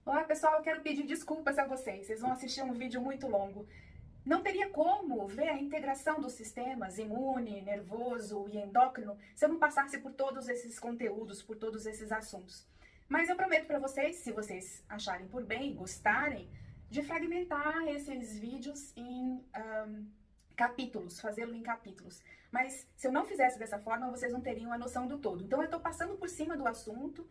Olá pessoal, eu quero pedir desculpas a vocês. Vocês vão assistir um vídeo muito longo. Não teria como ver a integração dos sistemas imune, nervoso e endócrino se eu não passasse por todos esses conteúdos, por todos esses assuntos. Mas eu prometo para vocês, se vocês acharem por bem, gostarem, de fragmentar esses vídeos em capítulos, fazê-lo em capítulos. Mas se eu não fizesse dessa forma, vocês não teriam a noção do todo. Então eu estou passando por cima do assunto,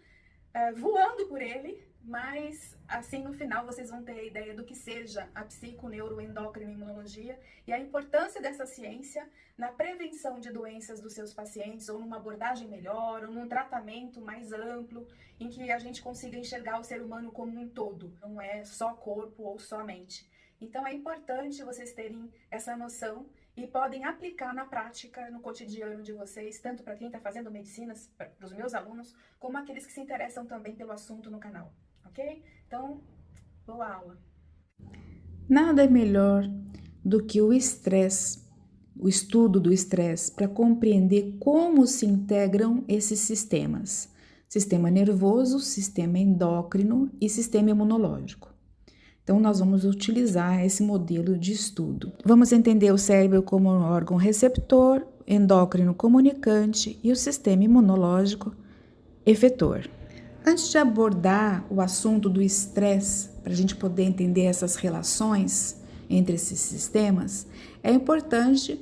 voando por ele, mas assim no final vocês vão ter a ideia do que seja a psico, neuro, endócrina e imunologia e a importância dessa ciência na prevenção de doenças dos seus pacientes, ou numa abordagem melhor, ou num tratamento mais amplo, em que a gente consiga enxergar o ser humano como um todo, não é só corpo ou só mente. Então é importante vocês terem essa noção e podem aplicar na prática, no cotidiano de vocês, tanto para quem está fazendo medicinas, para os meus alunos, como aqueles que se interessam também pelo assunto no canal, ok? Então, boa aula! Nada é melhor do que o estresse, o estudo do estresse, para compreender como se integram esses sistemas: sistema nervoso, sistema endócrino e sistema imunológico. Então, nós vamos utilizar esse modelo de estudo. Vamos entender o cérebro como um órgão receptor, endócrino comunicante e o sistema imunológico efetor. Antes de abordar o assunto do estresse, para a gente poder entender essas relações entre esses sistemas, é importante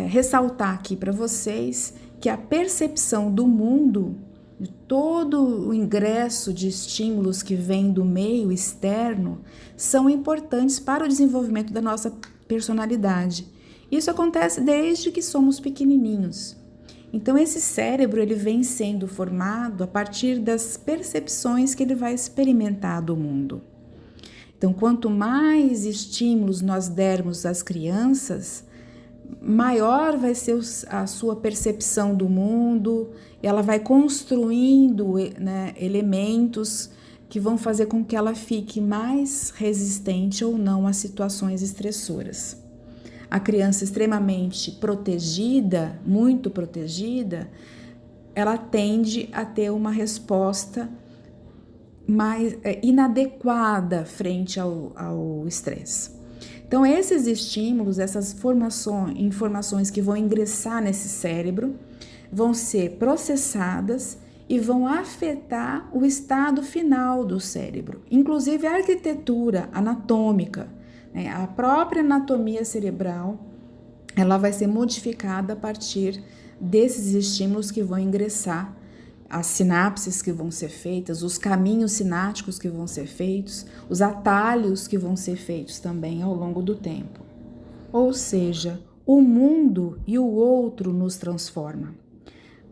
ressaltar aqui para vocês que a percepção do mundo, de todo o ingresso de estímulos que vem do meio externo, são importantes para o desenvolvimento da nossa personalidade. Isso acontece desde que somos pequenininhos. Então, esse cérebro ele vem sendo formado a partir das percepções que ele vai experimentar do mundo. Então, quanto mais estímulos nós dermos às crianças, maior vai ser a sua percepção do mundo, ela vai construindo, né, elementos que vão fazer com que ela fique mais resistente ou não a situações estressoras. A criança extremamente protegida, muito protegida, ela tende a ter uma resposta mais inadequada frente ao estresse. Então, esses estímulos, essas informações que vão ingressar nesse cérebro, vão ser processadas e vão afetar o estado final do cérebro, inclusive a arquitetura anatômica. A própria anatomia cerebral, ela vai ser modificada a partir desses estímulos que vão ingressar, as sinapses que vão ser feitas, os caminhos sinápticos que vão ser feitos, os atalhos que vão ser feitos também ao longo do tempo. Ou seja, o mundo e o outro nos transforma.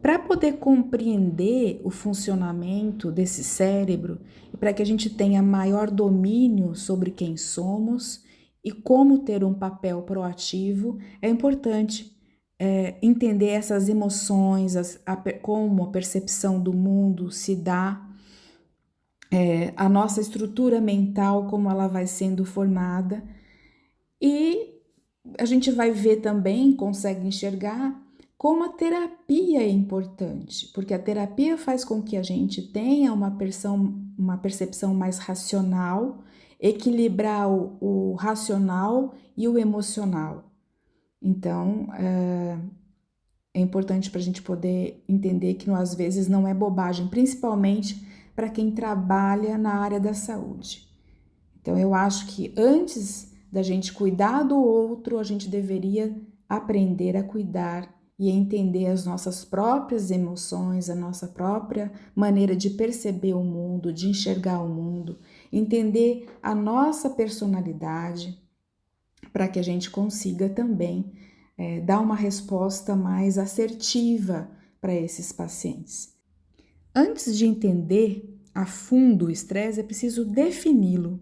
Para poder compreender o funcionamento desse cérebro e para que a gente tenha maior domínio sobre quem somos e como ter um papel proativo, é importante entender essas emoções, como a percepção do mundo se dá, a nossa estrutura mental, como ela vai sendo formada, e a gente vai ver também, consegue enxergar como a terapia é importante, porque a terapia faz com que a gente tenha uma percepção mais racional, equilibrar o racional e o emocional. Então, é importante para a gente poder entender que às vezes não é bobagem, principalmente para quem trabalha na área da saúde. Então, eu acho que antes da gente cuidar do outro, a gente deveria aprender a cuidar e entender as nossas próprias emoções, a nossa própria maneira de perceber o mundo, de enxergar o mundo, entender a nossa personalidade, para que a gente consiga também dar uma resposta mais assertiva para esses pacientes. Antes de entender a fundo o estresse, é preciso defini-lo.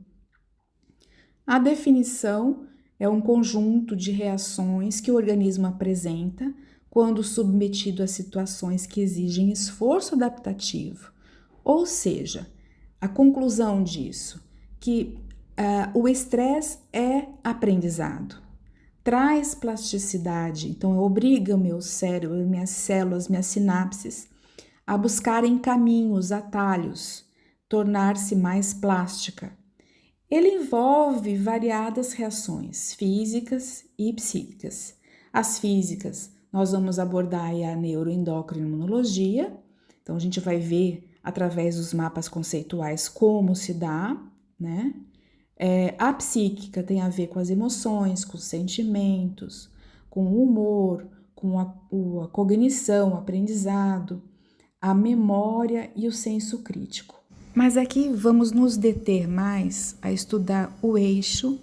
A definição é um conjunto de reações que o organismo apresenta quando submetido a situações que exigem esforço adaptativo. Ou seja, a conclusão disso, que o estresse é aprendizado, traz plasticidade, então obriga o meu cérebro, minhas células, minhas sinapses a buscarem caminhos, atalhos, tornar-se mais plástica. Ele envolve variadas reações físicas e psíquicas. As físicas, nós vamos abordar aí a neuroendocrinologia, então a gente vai ver através dos mapas conceituais como se dá, né? A psíquica tem a ver com as emoções, com os sentimentos, com o humor, com a cognição, o aprendizado, a memória e o senso crítico. Mas aqui vamos nos deter mais a estudar o eixo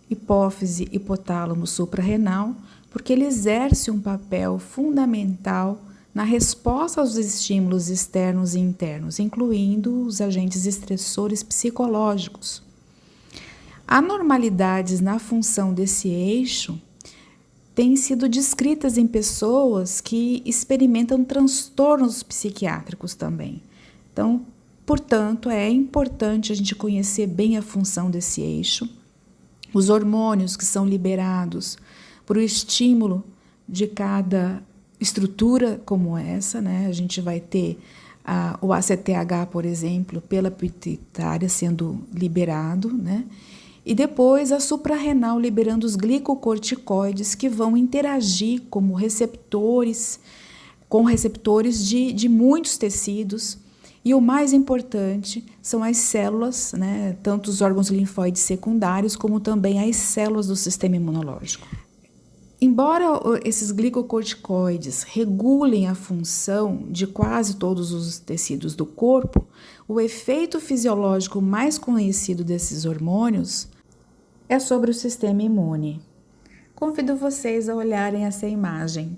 hipófise, hipotálamo, suprarrenal, porque ele exerce um papel fundamental na resposta aos estímulos externos e internos, incluindo os agentes estressores psicológicos. Anormalidades na função desse eixo têm sido descritas em pessoas que experimentam transtornos psiquiátricos também. Então, portanto, é importante a gente conhecer bem a função desse eixo, os hormônios que são liberados por o estímulo de cada estrutura como essa, né? A gente vai ter o ACTH, por exemplo, pela pituitária sendo liberado, né? E depois a suprarrenal liberando os glicocorticoides que vão interagir como receptores, com receptores de muitos tecidos. E o mais importante são as células, né, tanto os órgãos linfóides secundários como também as células do sistema imunológico. Embora esses glicocorticoides regulem a função de quase todos os tecidos do corpo, o efeito fisiológico mais conhecido desses hormônios é sobre o sistema imune. Convido vocês a olharem essa imagem.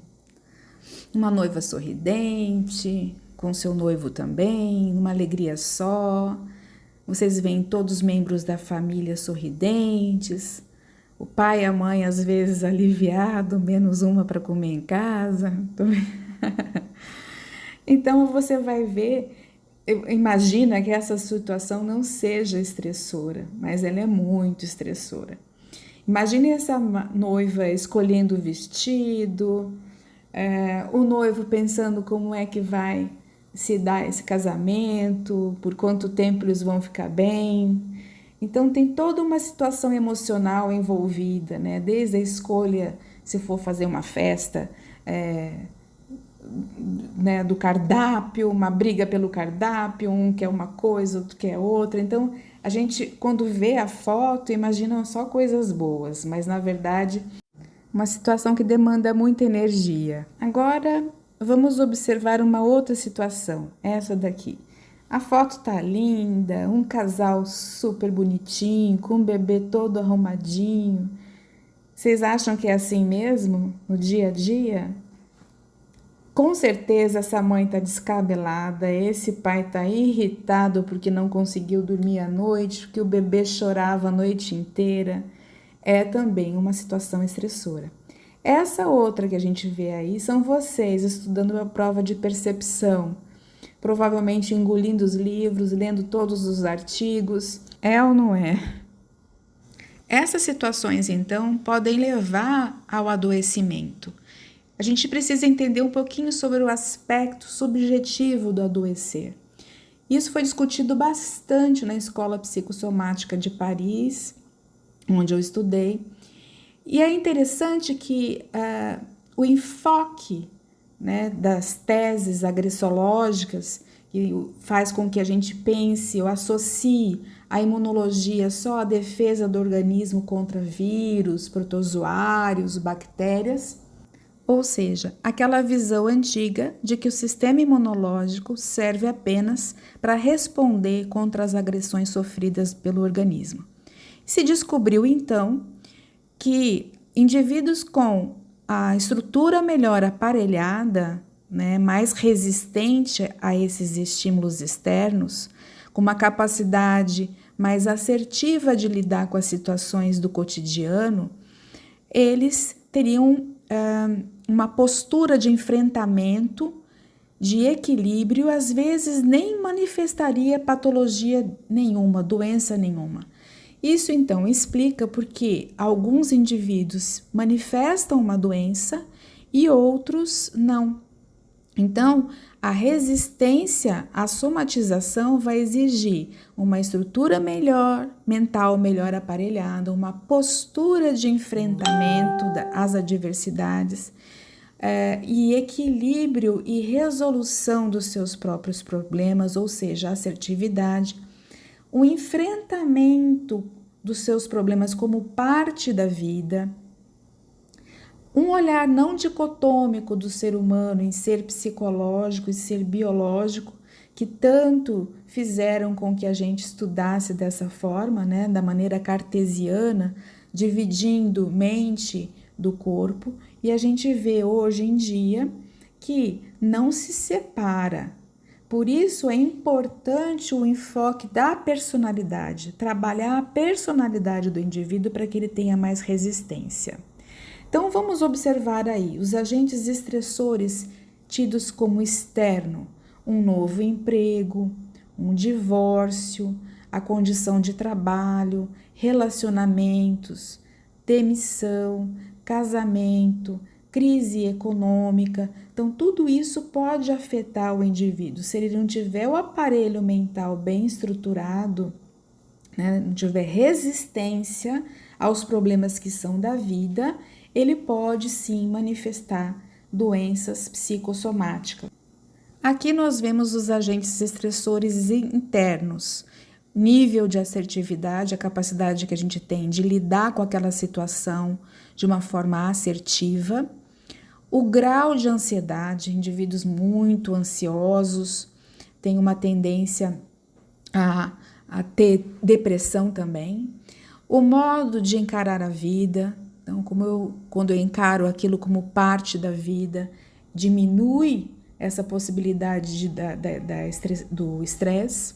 Uma noiva sorridente, com seu noivo também, uma alegria só. Vocês veem todos os membros da família sorridentes, o pai e a mãe às vezes aliviado, menos uma para comer em casa. Então você vai ver, imagina que essa situação não seja estressora, mas ela é muito estressora. Imagine essa noiva escolhendo o vestido, o noivo pensando como é que vai se dar esse casamento, por quanto tempo eles vão ficar bem. Então tem toda uma situação emocional envolvida, né? Desde a escolha, se for fazer uma festa, né, do cardápio, uma briga pelo cardápio, um quer uma coisa, outro quer outra. Então a gente, quando vê a foto, imagina só coisas boas, mas na verdade uma situação que demanda muita energia. Agora vamos observar uma outra situação, essa daqui. A foto tá linda, um casal super bonitinho, com um bebê todo arrumadinho. Vocês acham que é assim mesmo no dia a dia? Com certeza essa mãe tá descabelada, esse pai tá irritado porque não conseguiu dormir à noite, porque o bebê chorava a noite inteira. É também uma situação estressora. Essa outra que a gente vê aí são vocês estudando a prova de percepção, provavelmente engolindo os livros, lendo todos os artigos. É ou não é? Essas situações, então, podem levar ao adoecimento. A gente precisa entender um pouquinho sobre o aspecto subjetivo do adoecer. Isso foi discutido bastante na Escola Psicossomática de Paris, onde eu estudei. E é interessante que o enfoque, né, das teses agressológicas, que faz com que a gente pense ou associe a imunologia só à defesa do organismo contra vírus, protozoários, bactérias, ou seja, aquela visão antiga de que o sistema imunológico serve apenas para responder contra as agressões sofridas pelo organismo. Se descobriu então que indivíduos com a estrutura melhor aparelhada, né, mais resistente a esses estímulos externos, com uma capacidade mais assertiva de lidar com as situações do cotidiano, eles teriam uma postura de enfrentamento, de equilíbrio, às vezes nem manifestaria patologia nenhuma, doença nenhuma. Isso então explica porque alguns indivíduos manifestam uma doença e outros não. Então, a resistência à somatização vai exigir uma estrutura melhor, mental melhor aparelhada, uma postura de enfrentamento às adversidades, e equilíbrio e resolução dos seus próprios problemas, ou seja, assertividade, o enfrentamento dos seus problemas como parte da vida, um olhar não dicotômico do ser humano em ser psicológico e ser biológico, que tanto fizeram com que a gente estudasse dessa forma, né, da maneira cartesiana, dividindo mente do corpo, e a gente vê hoje em dia que não se separa. Por isso é importante o enfoque da personalidade, trabalhar a personalidade do indivíduo para que ele tenha mais resistência. Então, vamos observar aí os agentes estressores tidos como externo: um novo emprego, um divórcio, a condição de trabalho, relacionamentos, demissão, casamento, crise econômica. Então, tudo isso pode afetar o indivíduo. Se ele não tiver o aparelho mental bem estruturado, né, não tiver resistência aos problemas que são da vida, ele pode sim manifestar doenças psicossomáticas. Aqui nós vemos os agentes estressores internos, nível de assertividade, a capacidade que a gente tem de lidar com aquela situação de uma forma assertiva, o grau de ansiedade, indivíduos muito ansiosos têm uma tendência a ter depressão também, o modo de encarar a vida. Então, quando eu encaro aquilo como parte da vida, diminui essa possibilidade do estresse,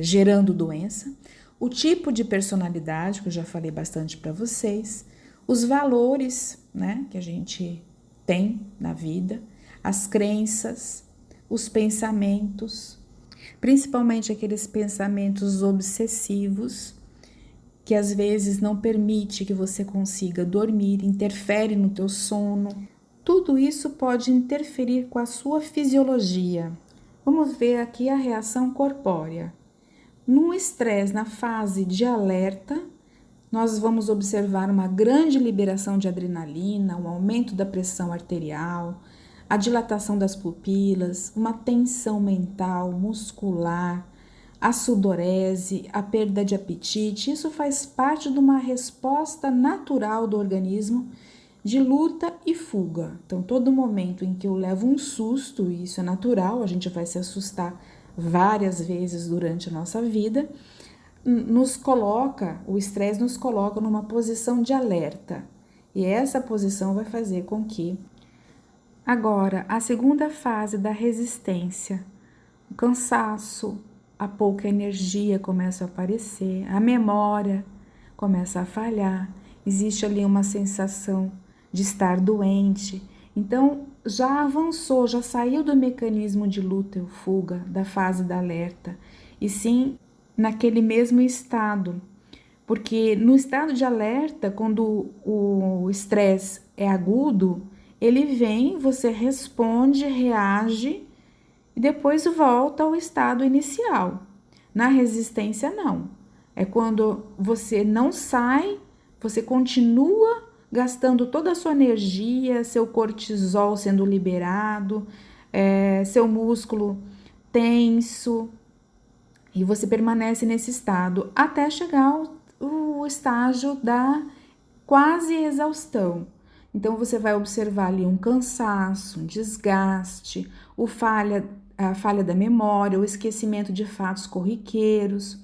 gerando doença. O tipo de personalidade, que eu já falei bastante para vocês, os valores, né, que a gente tem na vida, as crenças, os pensamentos, principalmente aqueles pensamentos obsessivos, que às vezes não permite que você consiga dormir, interfere no teu sono. Tudo isso pode interferir com a sua fisiologia. Vamos ver aqui a reação corpórea. No estresse, na fase de alerta, nós vamos observar uma grande liberação de adrenalina, um aumento da pressão arterial, a dilatação das pupilas, uma tensão mental, muscular, a sudorese, a perda de apetite. Isso faz parte de uma resposta natural do organismo de luta e fuga. Então, todo momento em que eu levo um susto, e isso é natural, a gente vai se assustar várias vezes durante a nossa vida, o estresse nos coloca numa posição de alerta. E essa posição vai fazer com que... Agora, a segunda fase da resistência, o cansaço, a pouca energia começa a aparecer, a memória começa a falhar, existe ali uma sensação de estar doente. Então, já avançou, já saiu do mecanismo de luta ou fuga, da fase da alerta, e sim naquele mesmo estado. Porque no estado de alerta, quando o estresse é agudo, ele vem, você responde, reage, e depois volta ao estado inicial. Na resistência, não. É quando você não sai, você continua gastando toda a sua energia, seu cortisol sendo liberado, seu músculo tenso, e você permanece nesse estado até chegar ao estágio da quase exaustão. Então, você vai observar ali um cansaço, um desgaste, a falha da memória, o esquecimento de fatos corriqueiros.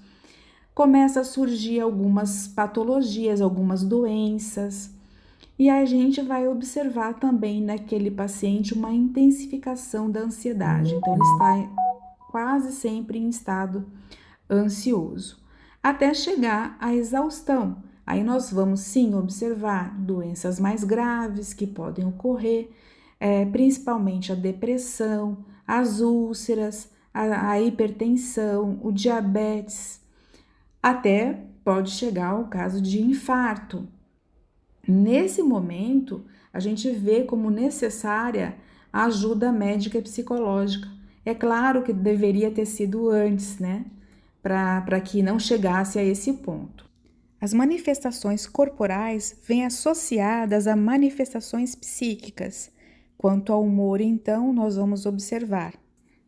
Começa a surgir algumas patologias, algumas doenças. E a gente vai observar também naquele paciente uma intensificação da ansiedade. Então, ele está quase sempre em estado ansioso, até chegar à exaustão. Aí nós vamos sim observar doenças mais graves que podem ocorrer, principalmente a depressão, as úlceras, a hipertensão, o diabetes, até pode chegar ao caso de infarto. Nesse momento, a gente vê como necessária a ajuda médica e psicológica. É claro que deveria ter sido antes, né? Para que não chegasse a esse ponto. As manifestações corporais vêm associadas a manifestações psíquicas. Quanto ao humor, então, nós vamos observar.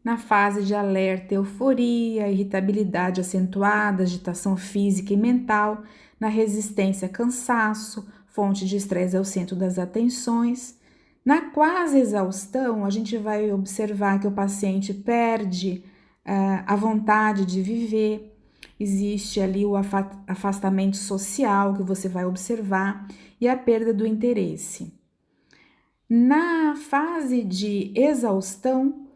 Na fase de alerta, euforia, irritabilidade acentuada, agitação física e mental. Na resistência, cansaço, fonte de estresse é o centro das atenções. Na quase exaustão, a gente vai observar que o paciente perde a vontade de viver. Existe ali o afastamento social que você vai observar e a perda do interesse. Na fase de exaustão,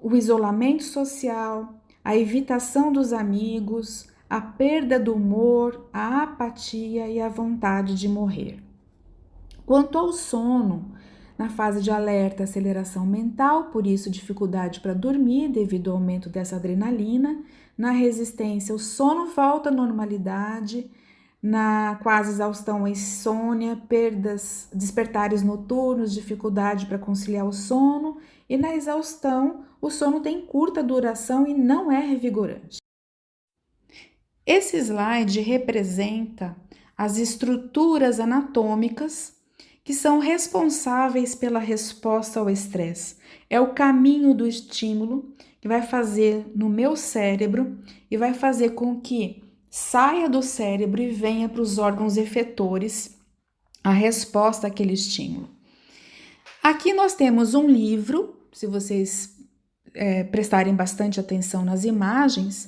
o isolamento social, a evitação dos amigos, a perda do humor, a apatia e a vontade de morrer. Quanto ao sono, na fase de alerta, aceleração mental, por isso dificuldade para dormir devido ao aumento dessa adrenalina. Na resistência, o sono volta à normalidade. Na quase exaustão, a insônia, perdas, despertares noturnos, dificuldade para conciliar o sono. E na exaustão, o sono tem curta duração e não é revigorante. Esse slide representa as estruturas anatômicas que são responsáveis pela resposta ao estresse. É o caminho do estímulo que vai fazer no meu cérebro e vai fazer com que saia do cérebro e venha para os órgãos efetores a resposta àquele estímulo. Aqui nós temos um livro, se vocês prestarem bastante atenção nas imagens,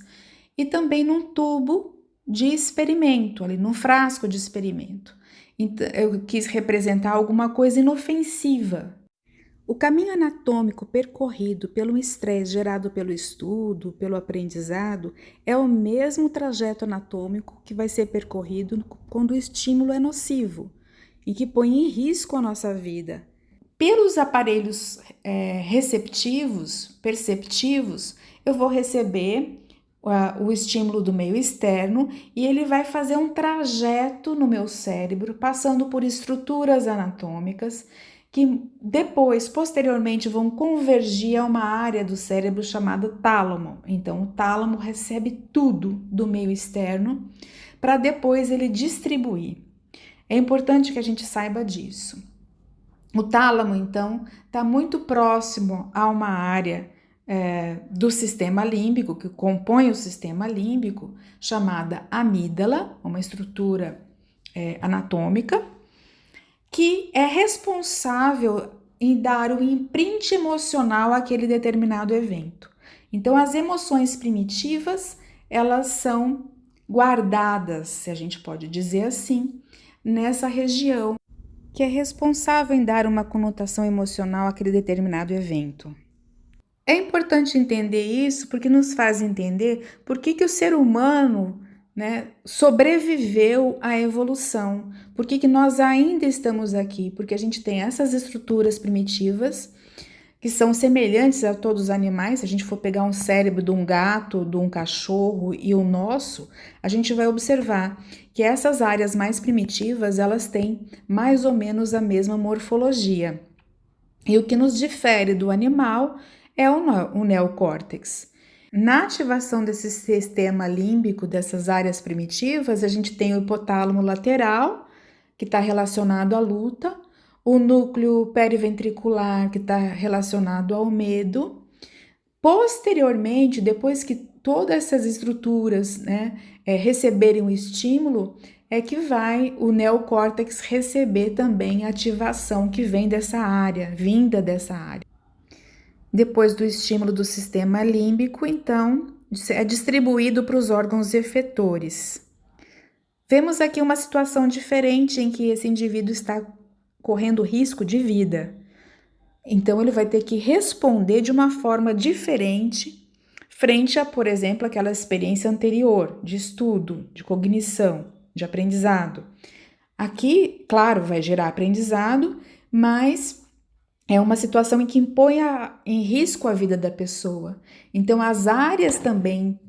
e também num tubo de experimento, ali num frasco de experimento. Então, eu quis representar alguma coisa inofensiva. O caminho anatômico percorrido pelo estresse gerado pelo estudo, pelo aprendizado, é o mesmo trajeto anatômico que vai ser percorrido quando o estímulo é nocivo e que põe em risco a nossa vida. Pelos aparelhos perceptivos, eu vou receber o estímulo do meio externo e ele vai fazer um trajeto no meu cérebro, passando por estruturas anatômicas que depois, posteriormente, vão convergir a uma área do cérebro chamada tálamo. Então, o tálamo recebe tudo do meio externo para depois ele distribuir. É importante que a gente saiba disso. O tálamo, então, está muito próximo a uma área do sistema límbico, que compõe o sistema límbico, chamada amígdala, uma estrutura anatômica, que é responsável em dar o imprint emocional àquele determinado evento. Então, as emoções primitivas, elas são guardadas, se a gente pode dizer assim, nessa região, que é responsável em dar uma conotação emocional àquele determinado evento. É importante entender isso porque nos faz entender por que o ser humano, sobreviveu à evolução, por que nós ainda estamos aqui, porque a gente tem essas estruturas primitivas que são semelhantes a todos os animais. Se a gente for pegar um cérebro de um gato, de um cachorro e o nosso, a gente vai observar que essas áreas mais primitivas, elas têm mais ou menos a mesma morfologia. E o que nos difere do animal é o neocórtex. Na ativação desse sistema límbico, dessas áreas primitivas, a gente tem o hipotálamo lateral, que está relacionado à luta, o núcleo periventricular, que está relacionado ao medo. Posteriormente, depois que todas essas estruturas receberem o estímulo, é que vai o neocórtex receber também a ativação que vem dessa área, vinda dessa área. Depois do estímulo do sistema límbico, então, é distribuído para os órgãos efetores. Vemos aqui uma situação diferente em que esse indivíduo está correndo risco de vida. Então, ele vai ter que responder de uma forma diferente frente a, por exemplo, aquela experiência anterior de estudo, de cognição, de aprendizado. Aqui, claro, vai gerar aprendizado, mas é uma situação em que impõe em risco a vida da pessoa. Então, as áreas também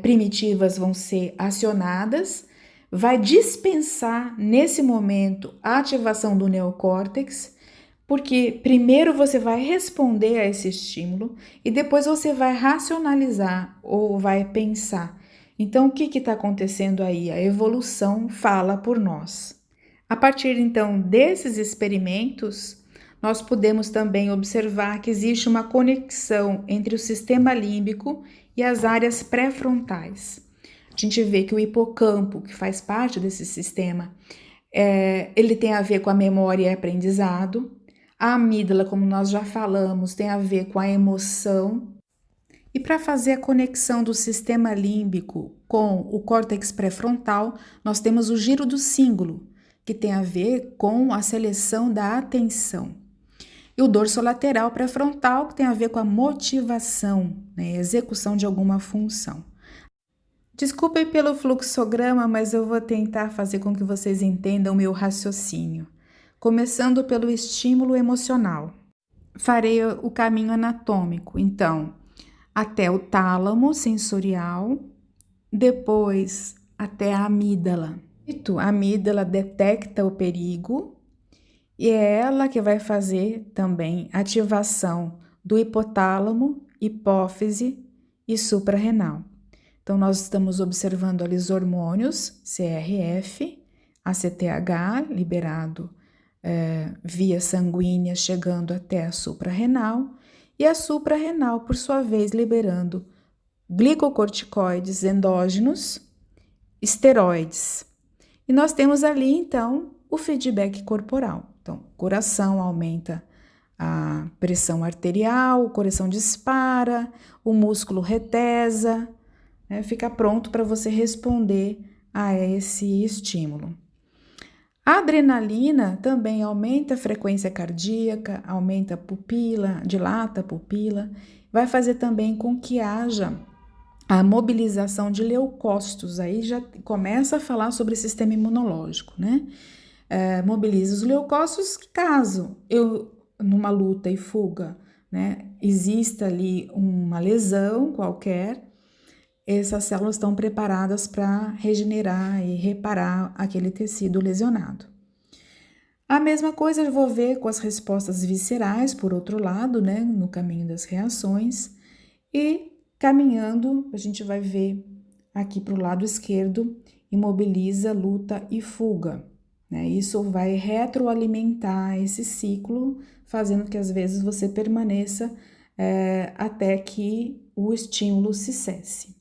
primitivas vão ser acionadas, vai dispensar, nesse momento, a ativação do neocórtex, Porque primeiro você vai responder a esse estímulo e depois você vai racionalizar ou vai pensar. Então, o que está acontecendo aí? A evolução fala por nós. A partir então desses experimentos, nós podemos também observar que existe uma conexão entre o sistema límbico e as áreas pré-frontais. A gente vê que o hipocampo, que faz parte desse sistema, ele tem a ver com a memória e aprendizado. A amígdala, como nós já falamos, tem a ver com a emoção. E para fazer a conexão do sistema límbico com o córtex pré-frontal, nós temos o giro do cíngulo, que tem a ver com a seleção da atenção. E o dorsolateral pré-frontal, que tem a ver com a motivação, né, execução de alguma função. Desculpem pelo fluxograma, mas eu vou tentar fazer com que vocês entendam o meu raciocínio. Começando pelo estímulo emocional. Farei o caminho anatômico, então, até o tálamo sensorial, depois até a amígdala. A amígdala detecta o perigo e é ela que vai fazer também ativação do hipotálamo, hipófise e suprarrenal. Então, nós estamos observando ali os hormônios CRF, ACTH, liberado via sanguínea, chegando até a suprarrenal, e a suprarrenal, por sua vez, liberando glicocorticoides endógenos, esteroides. E nós temos ali, então, o feedback corporal. Então, o coração aumenta a pressão arterial, o coração dispara, o músculo retesa, fica pronto para você responder a esse estímulo. A adrenalina também aumenta a frequência cardíaca, aumenta a pupila, dilata a pupila, vai fazer também com que haja a mobilização de leucócitos. Aí já começa a falar sobre o sistema imunológico, né? Mobiliza os leucócitos caso numa luta e fuga, né, exista ali uma lesão qualquer, essas células estão preparadas para regenerar e reparar aquele tecido lesionado. A mesma coisa eu vou ver com as respostas viscerais, por outro lado, né, no caminho das reações, e caminhando, a gente vai ver aqui para o lado esquerdo, imobiliza, luta e fuga. Né? Isso vai retroalimentar esse ciclo, fazendo que às vezes você permaneça até que o estímulo se cesse.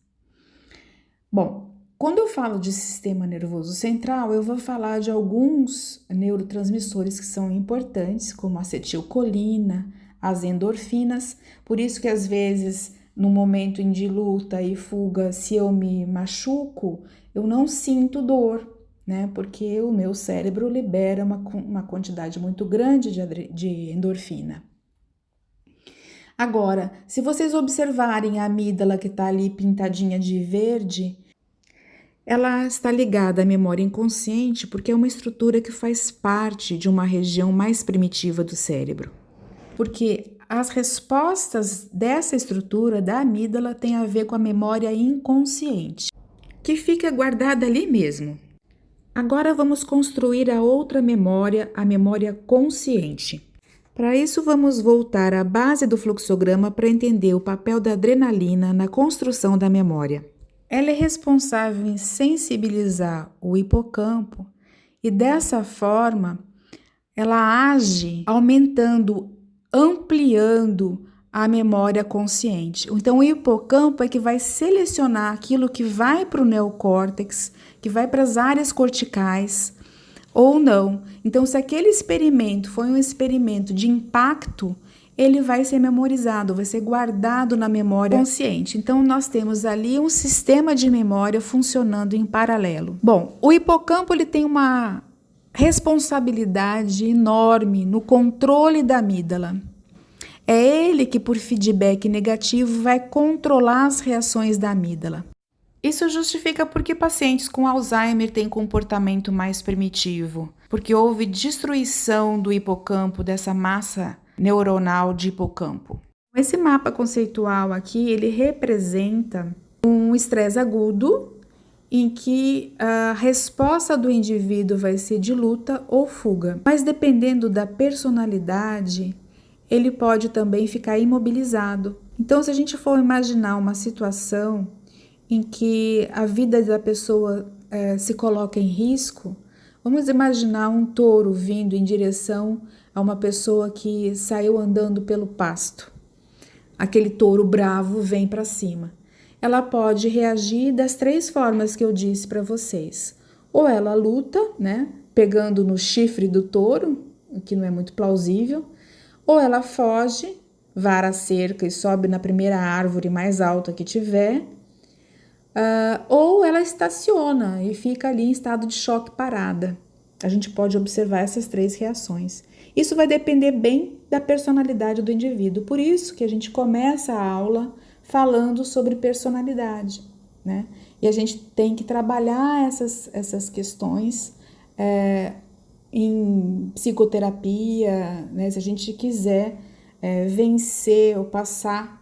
Bom, quando eu falo de sistema nervoso central, eu vou falar de alguns neurotransmissores que são importantes, como a acetilcolina, as endorfinas, por isso que às vezes, no momento de luta e fuga, se eu me machuco, eu não sinto dor, né? Porque o meu cérebro libera uma quantidade muito grande de endorfina. Agora, se vocês observarem a amígdala que está ali pintadinha de verde, ela está ligada à memória inconsciente porque é uma estrutura que faz parte de uma região mais primitiva do cérebro. Porque as respostas dessa estrutura da amígdala têm a ver com a memória inconsciente, que fica guardada ali mesmo. Agora vamos construir a outra memória, a memória consciente. Para isso, vamos voltar à base do fluxograma para entender o papel da adrenalina na construção da memória. Ela é responsável em sensibilizar o hipocampo e, dessa forma, ela age aumentando, ampliando a memória consciente. Então, o hipocampo é que vai selecionar aquilo que vai para o neocórtex, que vai para as áreas corticais, ou não. Então, se aquele experimento foi um experimento de impacto, ele vai ser memorizado, vai ser guardado na memória consciente. Então, nós temos ali um sistema de memória funcionando em paralelo. Bom, o hipocampo ele tem uma responsabilidade enorme no controle da amígdala. É ele que, por feedback negativo, vai controlar as reações da amígdala. Isso justifica porque pacientes com Alzheimer têm comportamento mais primitivo, porque houve destruição do hipocampo, dessa massa neuronal de hipocampo. Esse mapa conceitual aqui, ele representa um estresse agudo em que a resposta do indivíduo vai ser de luta ou fuga. Mas dependendo da personalidade, ele pode também ficar imobilizado. Então, se a gente for imaginar uma situação em que a vida da pessoa se coloca em risco, vamos imaginar um touro vindo em direção a uma pessoa que saiu andando pelo pasto. Aquele touro bravo vem para cima. Ela pode reagir das 3 formas que eu disse para vocês. Ou ela luta, né, pegando no chifre do touro, o que não é muito plausível, ou ela foge, vara a cerca e sobe na primeira árvore mais alta que tiver, ou ela estaciona e fica ali em estado de choque parada. A gente pode observar essas 3 reações. Isso vai depender bem da personalidade do indivíduo. Por isso que a gente começa a aula falando sobre personalidade, né? E a gente tem que trabalhar essas questões em psicoterapia, né? Se a gente quiser vencer ou passar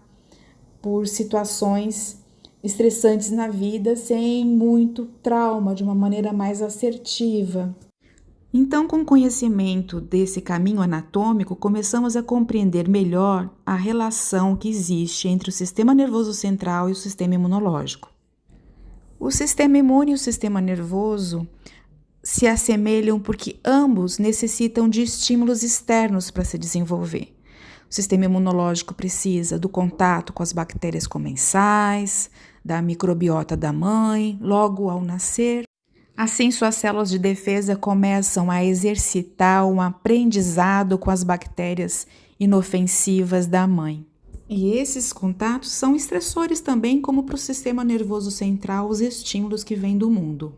por situações estressantes na vida sem muito trauma, de uma maneira mais assertiva. Então, com o conhecimento desse caminho anatômico, começamos a compreender melhor a relação que existe entre o sistema nervoso central e o sistema imunológico. O sistema imune e o sistema nervoso se assemelham porque ambos necessitam de estímulos externos para se desenvolver. O sistema imunológico precisa do contato com as bactérias comensais, da microbiota da mãe, logo ao nascer. Assim, suas células de defesa começam a exercitar um aprendizado com as bactérias inofensivas da mãe. E esses contatos são estressores também, como para o sistema nervoso central, os estímulos que vêm do mundo.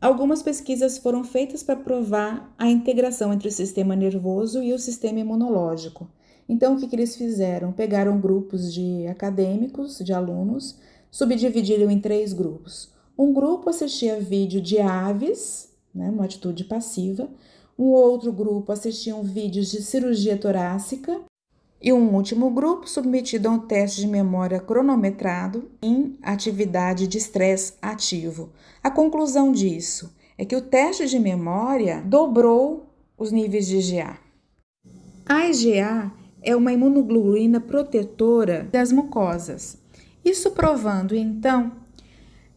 Algumas pesquisas foram feitas para provar a integração entre o sistema nervoso e o sistema imunológico. Então, o que eles fizeram? Pegaram grupos de acadêmicos, de alunos, subdividiram em 3 grupos. Um grupo assistia vídeo de aves, né, uma atitude passiva. Um outro grupo assistia vídeos de cirurgia torácica. E um último grupo submetido a um teste de memória cronometrado em atividade de estresse ativo. A conclusão disso é que o teste de memória dobrou os níveis de IgA. A IgA é uma imunoglobulina protetora das mucosas. Isso provando, então,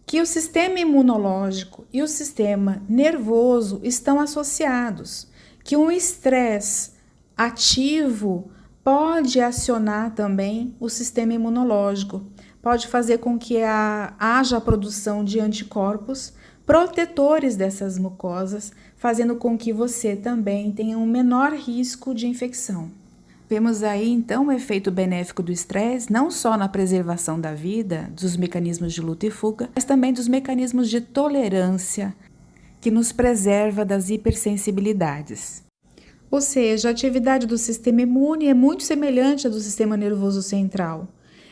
que o sistema imunológico e o sistema nervoso estão associados, que um estresse ativo pode acionar também o sistema imunológico, pode fazer com que haja a produção de anticorpos protetores dessas mucosas, fazendo com que você também tenha um menor risco de infecção. Vemos aí, então, o efeito benéfico do estresse, não só na preservação da vida, dos mecanismos de luta e fuga, mas também dos mecanismos de tolerância, que nos preserva das hipersensibilidades. Ou seja, a atividade do sistema imune é muito semelhante à do sistema nervoso central.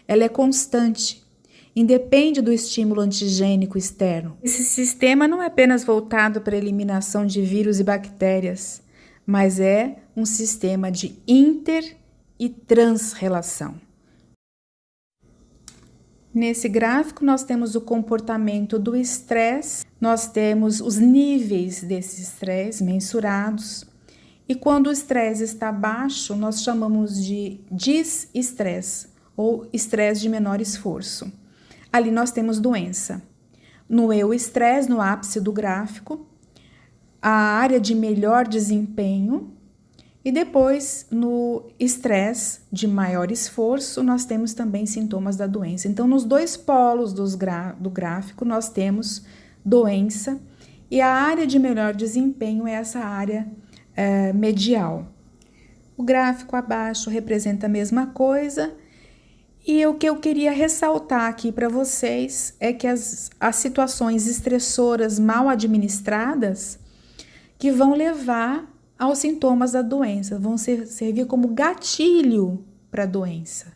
Ela é constante, independe do estímulo antigênico externo. Esse sistema não é apenas voltado para a eliminação de vírus e bactérias, mas é um sistema de inter- e transrelação. Nesse gráfico, nós temos o comportamento do estresse, nós temos os níveis desse estresse mensurados, e quando o estresse está baixo, nós chamamos de disestresse ou estresse de menor esforço. Ali nós temos doença. No euestresse, no ápice do gráfico, a área de melhor desempenho, e depois no estresse de maior esforço nós temos também sintomas da doença. Então, nos 2 polos do gráfico nós temos doença, e a área de melhor desempenho é essa área medial. O gráfico abaixo representa a mesma coisa, e o que eu queria ressaltar aqui para vocês é que as situações estressoras mal administradas que vão levar aos sintomas da doença, vão servir como gatilho para a doença.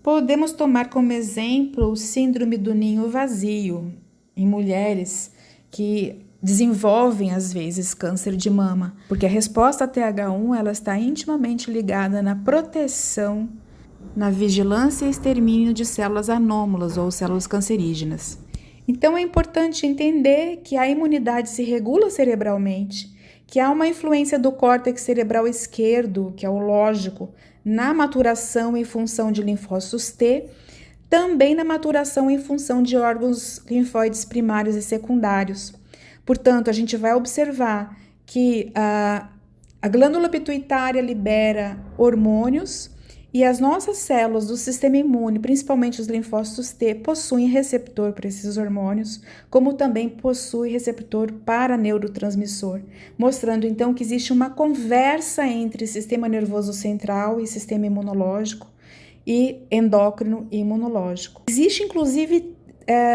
Podemos tomar como exemplo o síndrome do ninho vazio, em mulheres que desenvolvem, às vezes, câncer de mama, porque a resposta TH1 ela está intimamente ligada na proteção, na vigilância e extermínio de células anômalas ou células cancerígenas. Então é importante entender que a imunidade se regula cerebralmente, que há uma influência do córtex cerebral esquerdo, que é o lógico, na maturação em função de linfócitos T, também na maturação em função de órgãos linfóides primários e secundários. Portanto, a gente vai observar que a glândula pituitária libera hormônios e as nossas células do sistema imune, principalmente os linfócitos T, possuem receptor para esses hormônios, como também possui receptor para neurotransmissor, mostrando então que existe uma conversa entre sistema nervoso central e sistema imunológico e endócrino e imunológico. Existe inclusive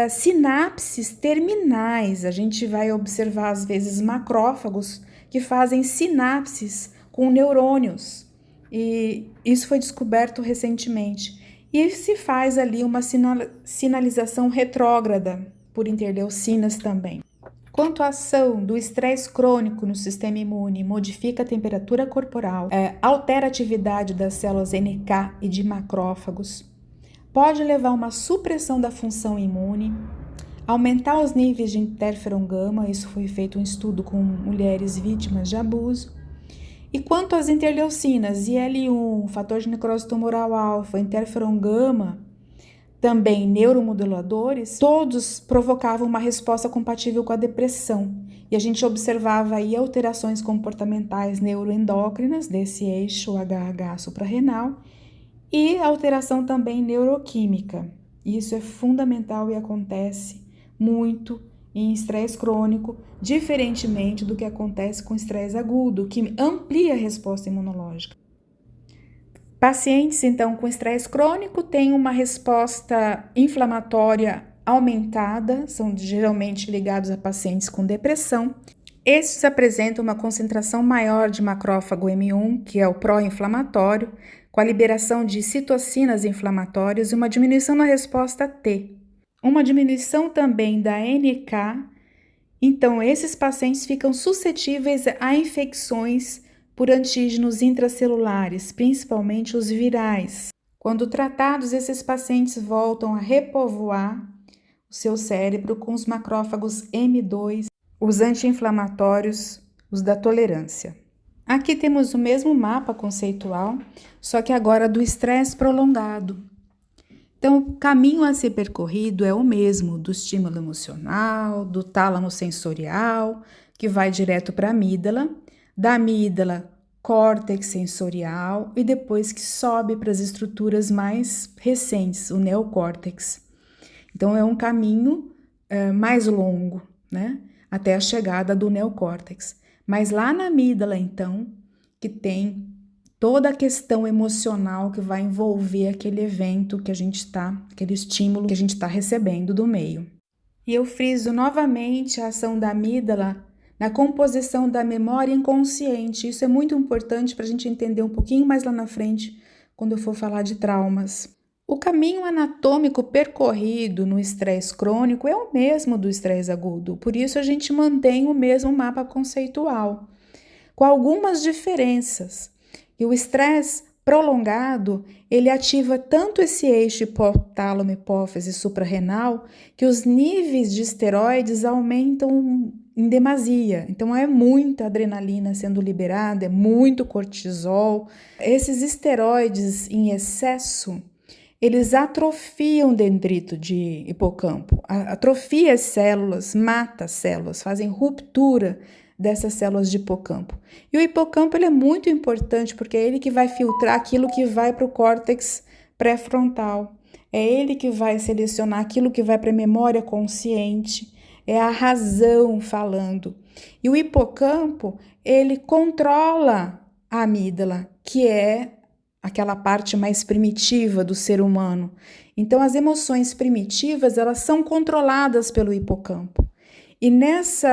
sinapses terminais. A gente vai observar às vezes macrófagos que fazem sinapses com neurônios. E isso foi descoberto recentemente. E se faz ali uma sinalização retrógrada por interleucinas também. Quanto à ação do estresse crônico no sistema imune, modifica a temperatura corporal, altera a atividade das células NK e de macrófagos, pode levar a uma supressão da função imune, aumentar os níveis de interferon gama, isso foi feito um estudo com mulheres vítimas de abuso. E quanto às interleucinas, IL-1, fator de necrose tumoral alfa, interferon gama, também neuromoduladores, todos provocavam uma resposta compatível com a depressão. E a gente observava aí alterações comportamentais neuroendócrinas desse eixo HH suprarrenal e alteração também neuroquímica. Isso é fundamental e acontece muito em estresse crônico, diferentemente do que acontece com estresse agudo, que amplia a resposta imunológica. Pacientes, então, com estresse crônico têm uma resposta inflamatória aumentada, são geralmente ligados a pacientes com depressão. Estes apresentam uma concentração maior de macrófago M1, que é o pró-inflamatório, com a liberação de citocinas inflamatórias e uma diminuição na resposta T. Uma diminuição também da NK. Então, esses pacientes ficam suscetíveis a infecções por antígenos intracelulares, principalmente os virais. Quando tratados, esses pacientes voltam a repovoar o seu cérebro com os macrófagos M2, os anti-inflamatórios, os da tolerância. Aqui temos o mesmo mapa conceitual, só que agora do estresse prolongado. Então, o caminho a ser percorrido é o mesmo, do estímulo emocional, do tálamo sensorial, que vai direto para a amígdala, da amígdala, córtex sensorial e depois que sobe para as estruturas mais recentes, o neocórtex. Então, é um caminho mais longo, né, até a chegada do neocórtex. Mas lá na amígdala, então, que tem toda a questão emocional que vai envolver aquele evento que a gente está, aquele estímulo que a gente está recebendo do meio. E eu friso novamente a ação da amígdala na composição da memória inconsciente. Isso é muito importante para a gente entender um pouquinho mais lá na frente, quando eu for falar de traumas. O caminho anatômico percorrido no estresse crônico é o mesmo do estresse agudo, por isso a gente mantém o mesmo mapa conceitual, com algumas diferenças. E o estresse prolongado, ele ativa tanto esse eixo hipotálamo, hipófise suprarrenal, que os níveis de esteroides aumentam em demasia. Então, é muita adrenalina sendo liberada, é muito cortisol. Esses esteroides em excesso, eles atrofiam o dendrito de hipocampo, atrofia as células, mata as células, fazem ruptura dessas células de hipocampo. E o hipocampo ele é muito importante porque é ele que vai filtrar aquilo que vai para o córtex pré-frontal, é ele que vai selecionar aquilo que vai para a memória consciente, é a razão falando. E o hipocampo, ele controla a amígdala, que é aquela parte mais primitiva do ser humano. Então, as emoções primitivas, elas são controladas pelo hipocampo. E nesse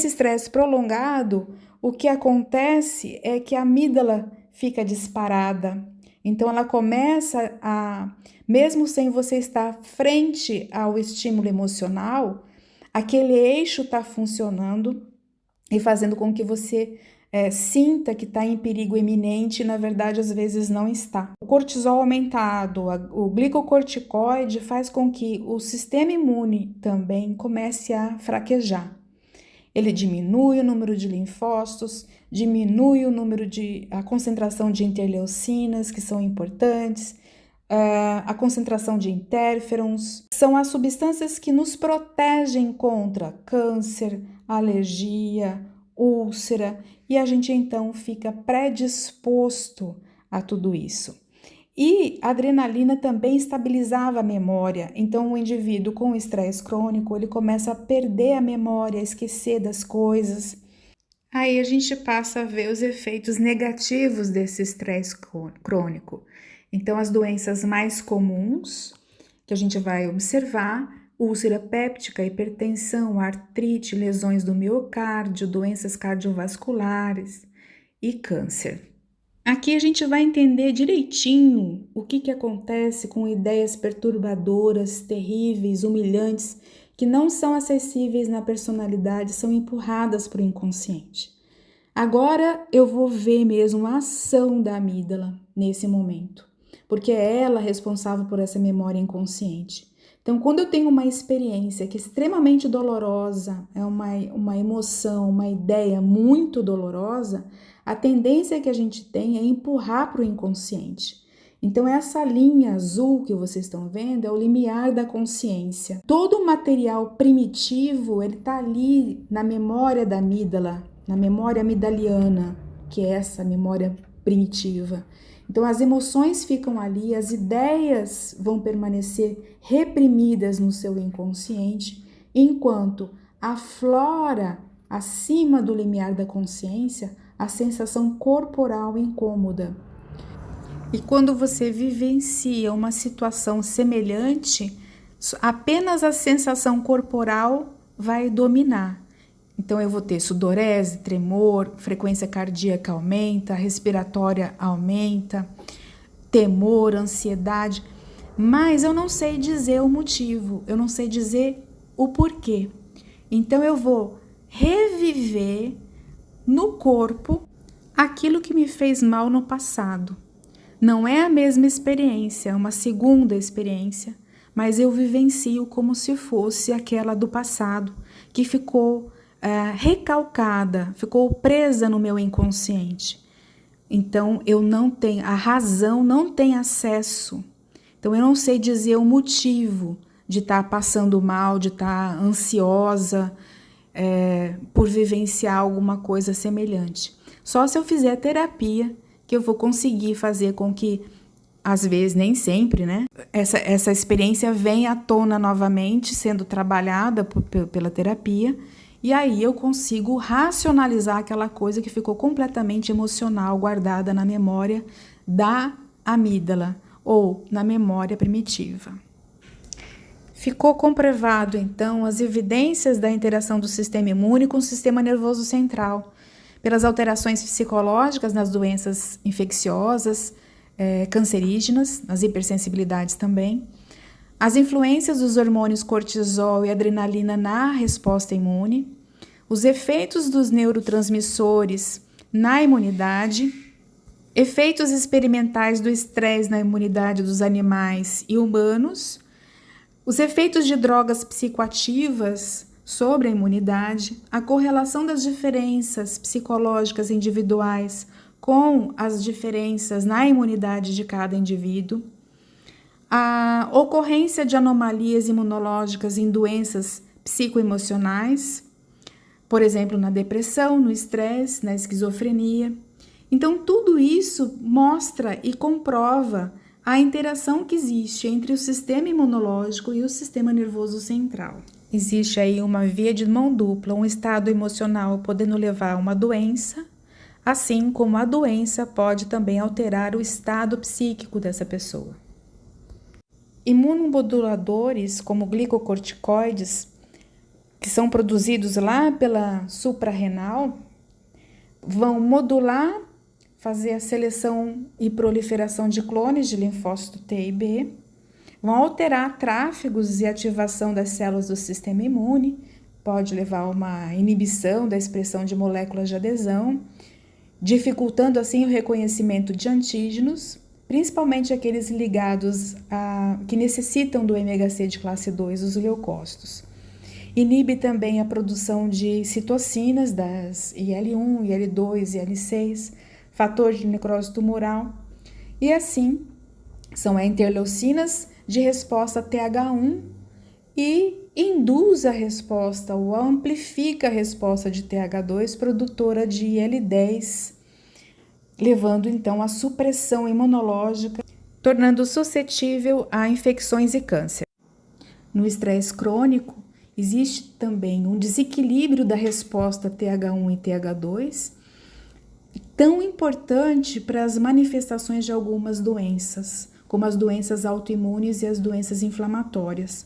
estresse prolongado, o que acontece é que a amígdala fica disparada. Então, ela começa mesmo sem você estar frente ao estímulo emocional, aquele eixo está funcionando e fazendo com que você sinta que está em perigo iminente e, na verdade, às vezes não está. O cortisol aumentado, o glicocorticoide faz com que o sistema imune também comece a fraquejar. Ele diminui o número de linfócitos, diminui a concentração de interleucinas, que são importantes, a concentração de interferons. São as substâncias que nos protegem contra câncer, alergia, úlcera, e a gente então fica predisposto a tudo isso. E a adrenalina também estabilizava a memória, então o indivíduo com estresse crônico, ele começa a perder a memória, a esquecer das coisas. Aí a gente passa a ver os efeitos negativos desse estresse crônico. Então as doenças mais comuns que a gente vai observar: úlcera péptica, hipertensão, artrite, lesões do miocárdio, doenças cardiovasculares e câncer. Aqui a gente vai entender direitinho o que acontece com ideias perturbadoras, terríveis, humilhantes, que não são acessíveis na personalidade, são empurradas para o inconsciente. Agora eu vou ver mesmo a ação da amígdala nesse momento, porque é ela responsável por essa memória inconsciente. Então, quando eu tenho uma experiência que é extremamente dolorosa, é uma emoção, uma ideia muito dolorosa, a tendência que a gente tem é empurrar para o inconsciente. Então, essa linha azul que vocês estão vendo é o limiar da consciência. Todo o material primitivo, ele está ali na memória da amígdala, na memória amigdaliana, que é essa memória primitiva. Então, as emoções ficam ali, as ideias vão permanecer reprimidas no seu inconsciente, enquanto aflora, acima do limiar da consciência, a sensação corporal incômoda. E quando você vivencia uma situação semelhante, apenas a sensação corporal vai dominar. Então, eu vou ter sudorese, tremor, frequência cardíaca aumenta, respiratória aumenta, temor, ansiedade, mas eu não sei dizer o motivo, eu não sei dizer o porquê. Então, eu vou reviver no corpo aquilo que me fez mal no passado. Não é a mesma experiência, é uma segunda experiência, mas eu vivencio como se fosse aquela do passado, que ficou recalcada, ficou presa no meu inconsciente. Então, eu não tenho, a razão não tem acesso. Então, eu não sei dizer o motivo de estar passando mal, de estar ansiosa por vivenciar alguma coisa semelhante. Só se eu fizer terapia que eu vou conseguir fazer com que, às vezes, nem sempre, né? Essa experiência venha à tona novamente, sendo trabalhada pela terapia, e aí eu consigo racionalizar aquela coisa que ficou completamente emocional, guardada na memória da amígdala ou na memória primitiva. Ficou comprovado, então, as evidências da interação do sistema imune com o sistema nervoso central, pelas alterações psicológicas nas doenças infecciosas, cancerígenas, nas hipersensibilidades também, as influências dos hormônios cortisol e adrenalina na resposta imune, os efeitos dos neurotransmissores na imunidade, efeitos experimentais do estresse na imunidade dos animais e humanos, os efeitos de drogas psicoativas sobre a imunidade, a correlação das diferenças psicológicas individuais com as diferenças na imunidade de cada indivíduo, a ocorrência de anomalias imunológicas em doenças psicoemocionais, por exemplo, na depressão, no estresse, na esquizofrenia. Então, tudo isso mostra e comprova a interação que existe entre o sistema imunológico e o sistema nervoso central. Existe aí uma via de mão dupla, um estado emocional podendo levar a uma doença, assim como a doença pode também alterar o estado psíquico dessa pessoa. Imunomoduladores, como glicocorticoides, que são produzidos lá pela suprarrenal, vão modular, fazer a seleção e proliferação de clones de linfócito T e B, vão alterar tráfegos e ativação das células do sistema imune, pode levar a uma inibição da expressão de moléculas de adesão, dificultando assim o reconhecimento de antígenos, principalmente aqueles ligados que necessitam do MHC de classe 2, os leucócitos. Inibe também a produção de citocinas das IL-1, IL-2 e IL-6, fator de necrose tumoral, e assim são interleucinas de resposta TH1 e induz a resposta ou amplifica a resposta de TH2, produtora de IL-10, levando então à supressão imunológica, tornando suscetível a infecções e câncer. No estresse crônico, existe também um desequilíbrio da resposta TH1 e TH2, tão importante para as manifestações de algumas doenças, como as doenças autoimunes e as doenças inflamatórias.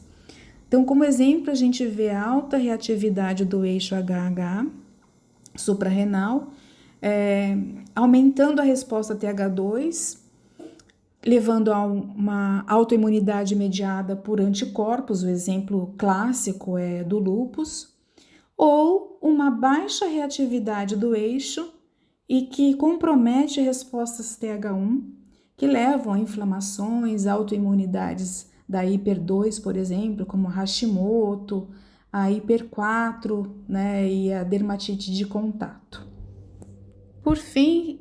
Então, como exemplo, a gente vê a alta reatividade do eixo HH suprarrenal, aumentando a resposta TH2, levando a uma autoimunidade mediada por anticorpos, o exemplo clássico é do lúpus, ou uma baixa reatividade do eixo e que compromete respostas TH1, que levam a inflamações, autoimunidades da hiper-2, por exemplo, como Hashimoto, a hiper-4, e a dermatite de contato. Por fim,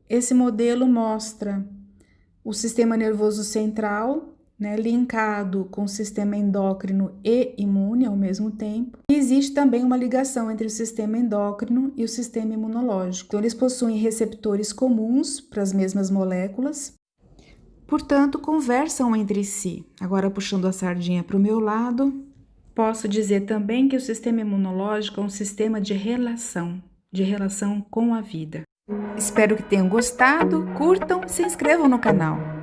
esse modelo mostra o sistema nervoso central, linkado com o sistema endócrino e imune ao mesmo tempo. E existe também uma ligação entre o sistema endócrino e o sistema imunológico. Então, eles possuem receptores comuns para as mesmas moléculas, portanto, conversam entre si. Agora, puxando a sardinha para o meu lado, posso dizer também que o sistema imunológico é um sistema de relação com a vida. Espero que tenham gostado, curtam e se inscrevam no canal.